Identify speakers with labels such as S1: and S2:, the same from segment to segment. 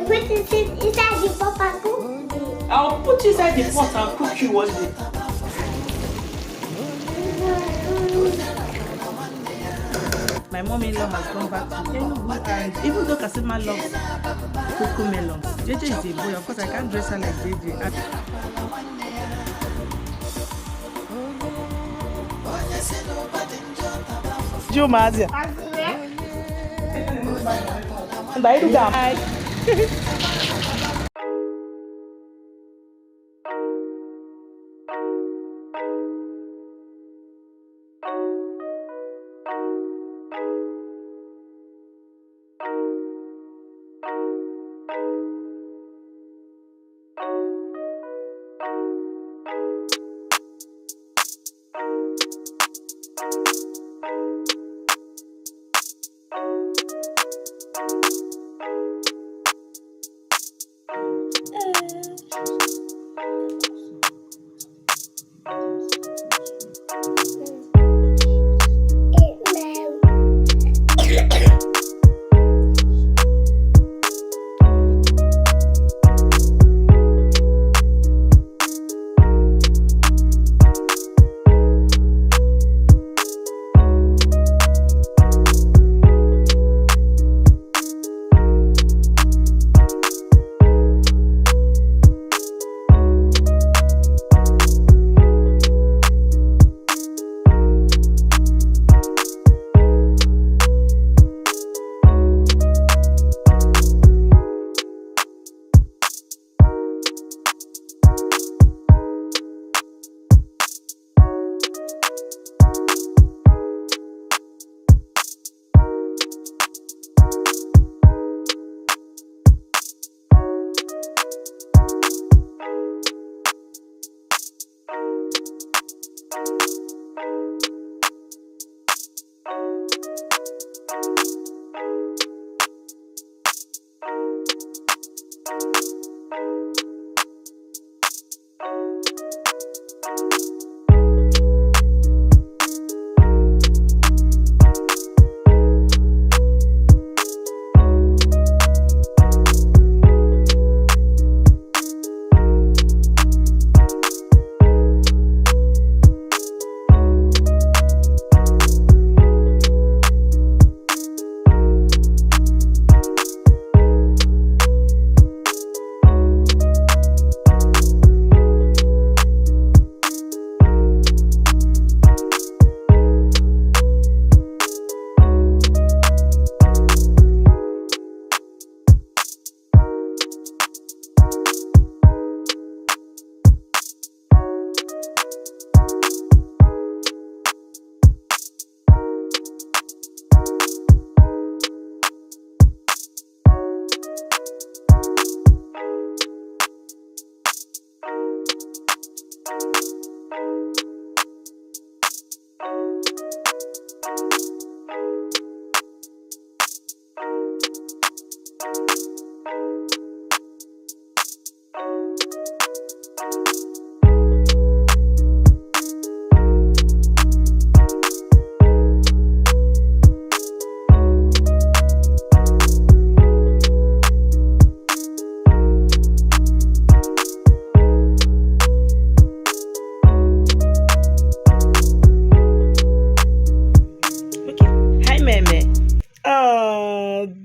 S1: put it inside the pot and cook it.
S2: I'll put you inside the pot and cook you one day. My mom-in-law has gone back to Enugu, and even though Kasima loves cocoa melons, JJ is a boy. Of course, I can't dress her like JJ. Mazia.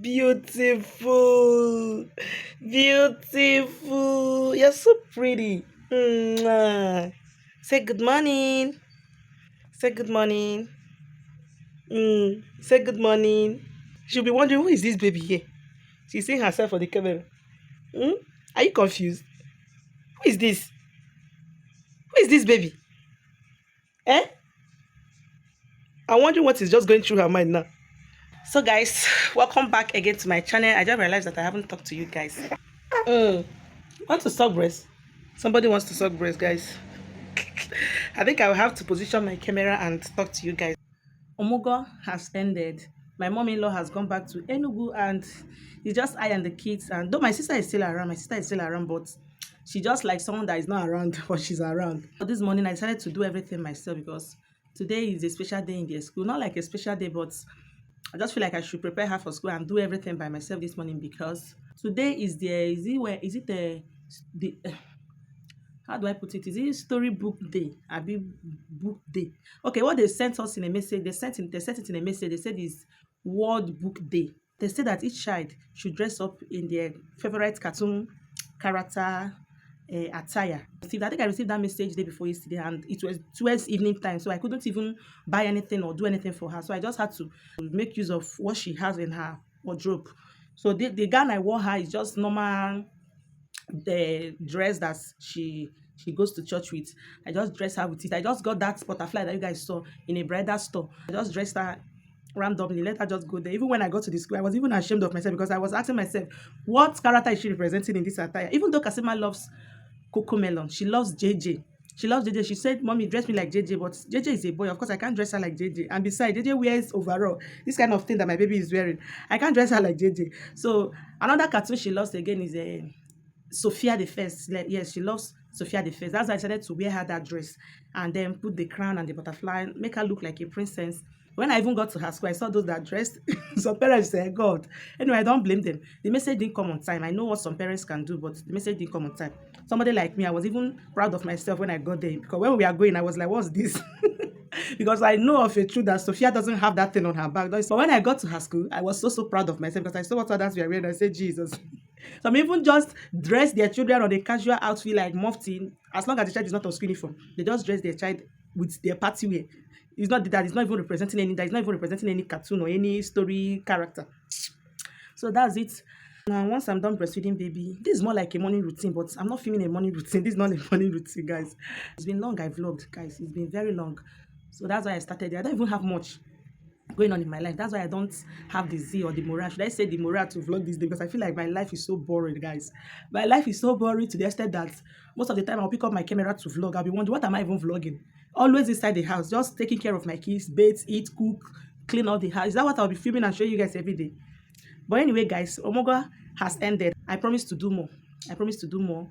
S2: Beautiful, beautiful. You're so pretty. Mwah. Say good morning. Say good morning. Say good morning. She'll be wondering, who is this baby here? She's seeing herself for the camera. Are you confused? Who is this? Who is this baby? Eh? I'm wondering what is just going through her mind now. So guys, welcome back again to my channel. I just realized that I haven't talked to you guys. Want to suck breast? Somebody wants to suck breast, guys. I think I will have to position my camera and talk to you guys. Omugo has ended. My mom-in-law has gone back to Enugu, and it's just I and the kids. And though my sister is still around, but she just like someone that is not around, but she's around. But this morning I decided to do everything myself because today is a special day in their school. Not like a special day, but I just feel like I should prepare her for school and do everything by myself this morning because today is the how do I put it? Is it storybook day? Abi book day? Okay, what they sent us in a message, they sent it in a message. They said it's World Book Day. They said that each child should dress up in their favorite cartoon character attire. I think I received that message day before yesterday, and it was towards evening time, so I couldn't even buy anything or do anything for her. So I just had to make use of what she has in her wardrobe. So the gown I wore her is just normal the dress that she goes to church with. I just dressed her with it. I just got that butterfly that you guys saw in a bridal store. I just dressed her randomly, let her just go there. Even when I got to the school, I was even ashamed of myself because I was asking myself, what character is she representing in this attire? Even though Kasima loves Coco Melon, she loves JJ. She loves JJ. She said, Mommy, dress me like JJ, but JJ is a boy. Of course, I can't dress her like JJ. And besides, JJ wears overall. This kind of thing that my baby is wearing. I can't dress her like JJ. So another cartoon she loves again is a Sophia the First. Like, yes, she loves Sophia the First. That's why I decided to wear her that dress and then put the crown and the butterfly, make her look like a princess. When I even got to her school, I saw those that dressed. Some parents said, God. Anyway, I don't blame them. The message didn't come on time. I know what some parents can do, but the message didn't come on time. Somebody like me, I was even proud of myself when I got there. Because when we are going, I was like, what's this? Because I know of a truth that Sophia doesn't have that thing on her back. But when I got to her school, I was so proud of myself because I saw what others were wearing. I said, Jesus. Some even just dress their children on a casual outfit like mufti, as long as the child is not on school uniform. They just dress their child with their party wear. It's not that, it's not even representing any cartoon or any story character. So that's it. Now, once I'm done breastfeeding baby, this is more like a morning routine, but I'm not filming a morning routine. This is not a morning routine, guys. It's been long I vlogged, guys. It's been very long. So that's why I started. I don't even have much going on in my life. That's why I don't have the zeal or the morale. Should I say the morale to vlog this day? Because I feel like my life is so boring, guys. My life is so boring to the extent that most of the time I'll pick up my camera to vlog. I'll be wondering, what am I even vlogging? Always inside the house, just taking care of my kids, bathe, eat, cook, clean all the house. Is that what I'll be filming and showing you guys every day? But anyway, guys, Omoga has ended. I promise to do more. I promise to do more.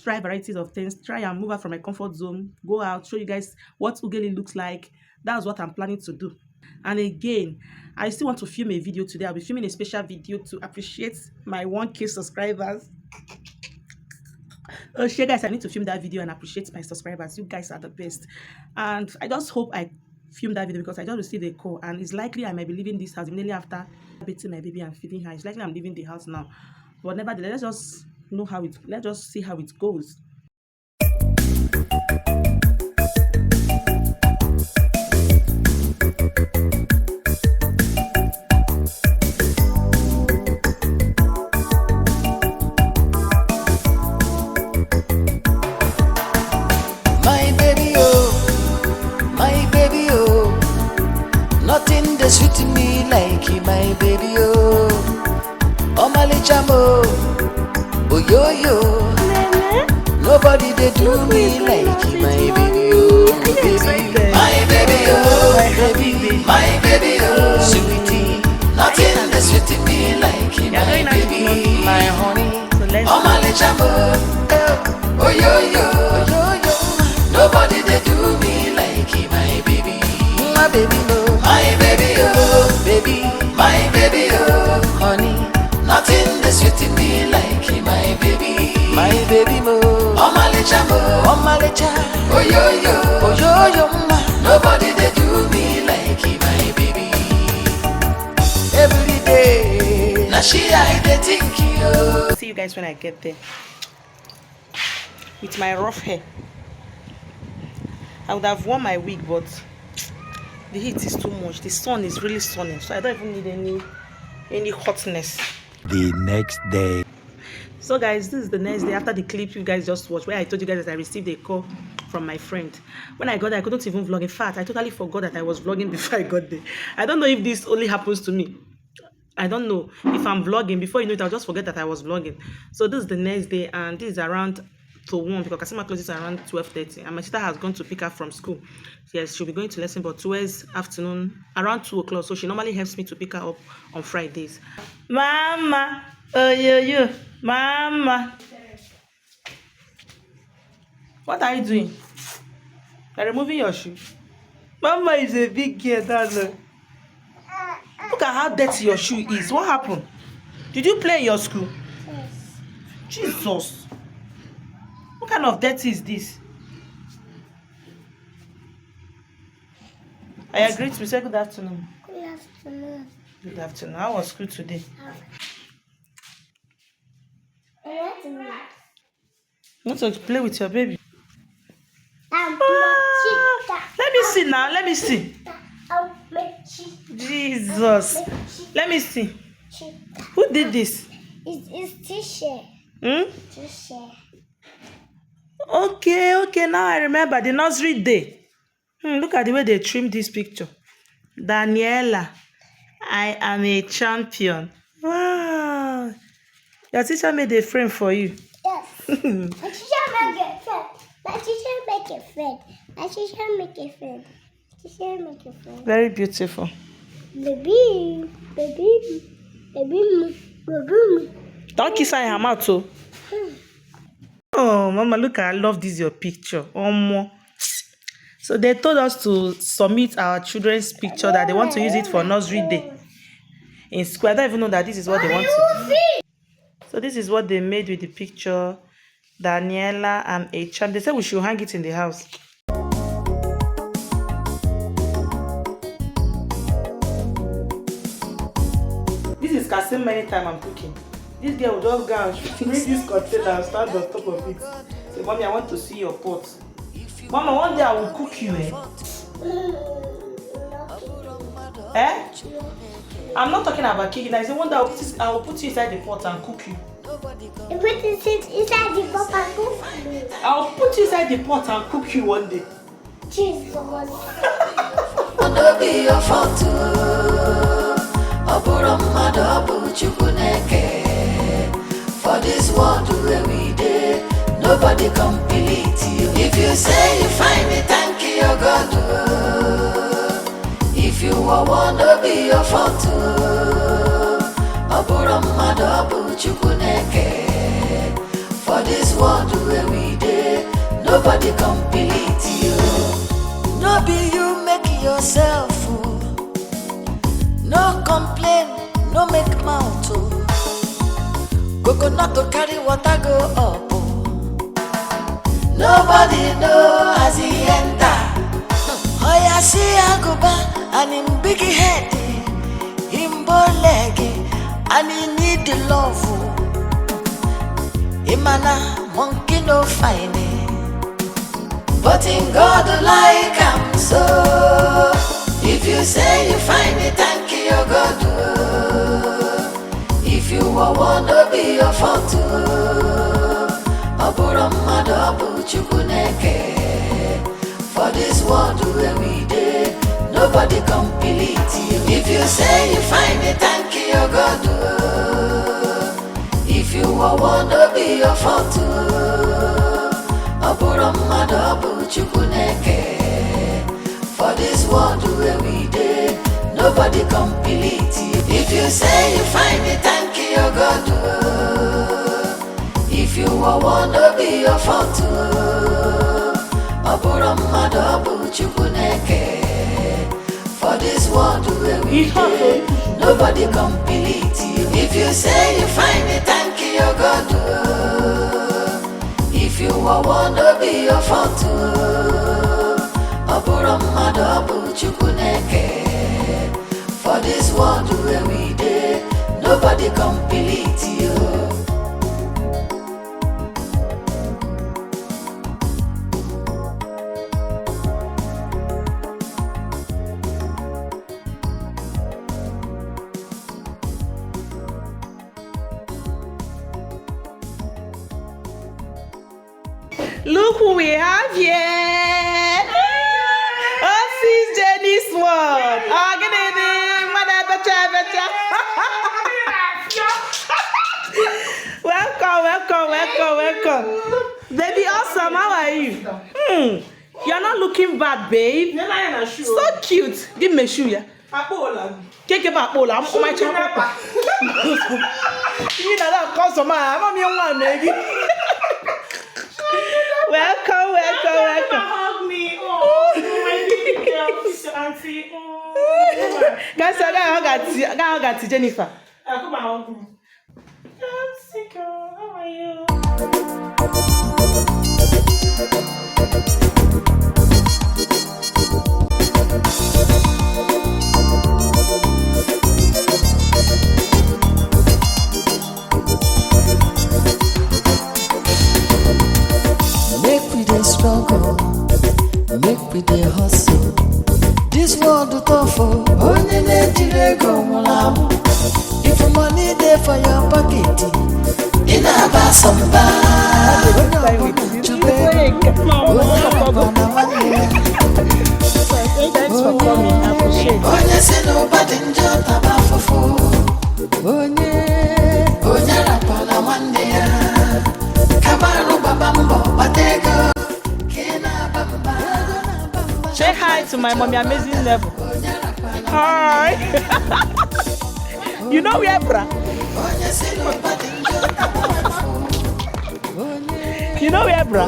S2: Try varieties of things. Try and move out from my comfort zone. Go out, show you guys what Ugeli looks like. That's what I'm planning to do. And again, I still want to film a video today. I'll be filming a special video to appreciate my 1K subscribers. Oh, shit, guys, I need to film that video and appreciate my subscribers. You guys are the best. And I just hope I film that video because I just received a call. And it's likely I might be leaving this house immediately after bathing my baby and feeding her. It's likely I'm leaving the house now. But nevertheless, let's just see how it goes.
S3: Nothing that's sweet me like you, my baby, oh. Oh, my chamo, oh, yo, yo. Nobody they do me like you, my baby, oh, baby. My baby, oh, baby, my baby, oh, sweetie. Nothing that's sweet me like you, my baby, my honey. Oh, my chamo, oh, yo, yo, oh, yo, yo. Nobody they do me like you, my baby, my baby, oh. My baby, oh, baby, my baby, oh, honey. Nothing that's sweet me like my baby, mo. Oh, my lecha, mo. Oh, my lecha. Oh, yo, ma. Nobody they do me like my baby. Every day, now she I they think you.
S2: See you guys when I get there. With my rough hair. I would have worn my wig, but the heat is too much. The sun is really sunny, so I don't even need any hotness.
S3: The next day.
S2: So guys, this is the next day after the clip you guys just watched, where I told you guys that I received a call from my friend. When I got there, I couldn't even vlog. In fact, I totally forgot that I was vlogging before I got there. I don't know if this only happens to me. I don't know if I'm vlogging. Before you know it, I'll just forget that I was vlogging. So this is the next day, and this is around to 1 because Kasima closes around 12:30, and my sister has gone to pick her from school. Yes, she'll be going to lesson, but towards afternoon around 2 o'clock. So she normally helps me to pick her up on Fridays. Mama, oh yo, Mama. What are you doing? You're removing your shoe. Mama is a big girl, darling. Look at how dirty your shoe is. What happened? Did you play in your school?
S1: Yes.
S2: Jesus. What kind of dirty is this? I agree to say good afternoon.
S1: Good afternoon.
S2: Good afternoon. How was school today?
S1: You
S2: Want to play with your baby?
S1: I'm
S2: Let me see now. Let me see. Jesus. Let me see. Who did this?
S1: It's teacher. Teacher.
S2: Okay. Now I remember the nursery day. Look at the way they trimmed this picture. Daniela, I am a champion. Wow. Your teacher made a frame for you.
S1: Yes. My teacher make a friend. My teacher make a friend. My teacher make a friend. Teacher make a friend.
S2: Very beautiful.
S1: Baby.
S2: Don't kiss her in her mouth, too. Oh, Mama, look, I love this your picture. So they told us to submit our children's picture that they want to use it for nursery day in school. I don't even know that this is what they want to do. So this is what they made with the picture. Daniela and a champ. They said we should hang it in the house. This is Kasim many times I'm cooking. This girl will just go and bring this container and stand on top of it. Say, Mommy, I want to see your pot. Mama, one day I will cook you, Eh? I'm not talking about cooking. I say one day I will put you inside the pot and cook you.
S1: You put it inside the pot and cook me.
S2: I'll put you inside the pot and cook you one day.
S1: Jesus.
S3: No be your fault. Oboro mmadụ ọbụ Chukwu na-eke. For this world where we dey, nobody complete you. If you say you find it, thank you, your God. If you are one, no be your fault. Oboro mmadụ ọbụ Chukwu na-eke. For this world where we dey, nobody complete you. No be you make yourself. No complain, no make mouth. Coconut to carry water go up. Nobody know as he enter. Oh yeah, see Agoba and him big head, him bow leg, and he need the love. Imana monkey no fine, but in God like him so. If you say you find it, thank you, your God. If you are one, no be your fault. Oboro mmadụ ọbụ Chukwu na-eke. For this world where we dey, nobody complete you. If you say you find it, thank you, your God. If you are one, no be your fault. Oboro mmadụ ọbụ Chukwu na-eke. For this world where we dey, nobody complete you. If you say you find it, thank you, your God. If you are one, no be your fault. Oboro mmadụ ọbụ Chukwu na-eke. For this world where we dey, nobody complete you. If you say you find it, thank you, your God. If you are one, no be your fault. Oboro mmadụ ọbụ Chukwu na-eke. For this world where we dey, nobody complete you.
S2: Look who we have here. Oh, sis Jenny's one. Oh, good evening. Welcome. Baby, awesome. How are you? You're not looking bad, babe. So cute. Give me a shoe, yeah. Keke papola. I'm my child. You know that customer. I'm your one, baby. Welcome.
S4: Hug me. Oh, my baby girl, Sister Auntie. Oh.
S2: Guys, I got Jennifer. Come on. I'm sick. How are you?
S3: Make we dey struggle, make we dey hustle. This world is tough, onye na-ejiri ego nwụrụ. If money dey for your pocket, ị na-aba sọmba.
S2: Thanks for coming. I appreciate it.
S3: Onye si n'ụbadị njọ taba afụfụ. Onye rapụ na nwanne ya. Kabarụ gbaba mbọ gbata ego.
S2: Say hi to my mommy, amazing level. Hi. You know where, bra? You know where, bra?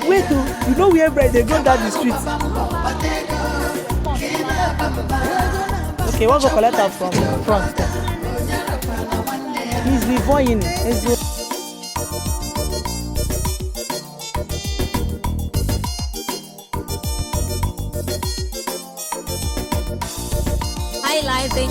S2: Wait, you know where, bra? They go down the street. Okay, we'll go collect her from front. He's the voying.
S4: Live in